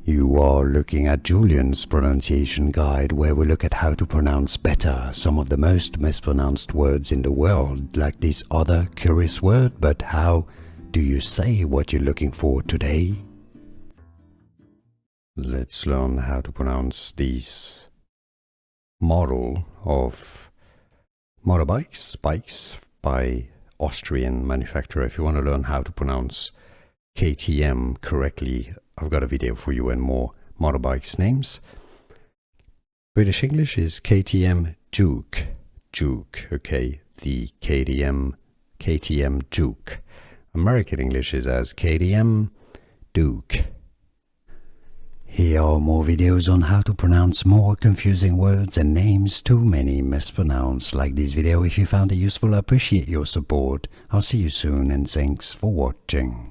You are looking at Julian's pronunciation guide, where we look at how to pronounce better some of the most mispronounced words in the world, like this other curious word. But how do you say what you're looking for today? Let's learn how to pronounce this model of motorbikes, bikes by Austrian manufacturer. If you want to learn how to pronounce KTM correctly, I've got a video for you and more motorbikes names. British English is KTM Duke. Duke, okay, the KTM Duke. American English is as KTM Duke. Here are more videos on how to pronounce more confusing words and names too many mispronounced. Like this video if you found it useful. I appreciate your support. I'll see you soon and thanks for watching.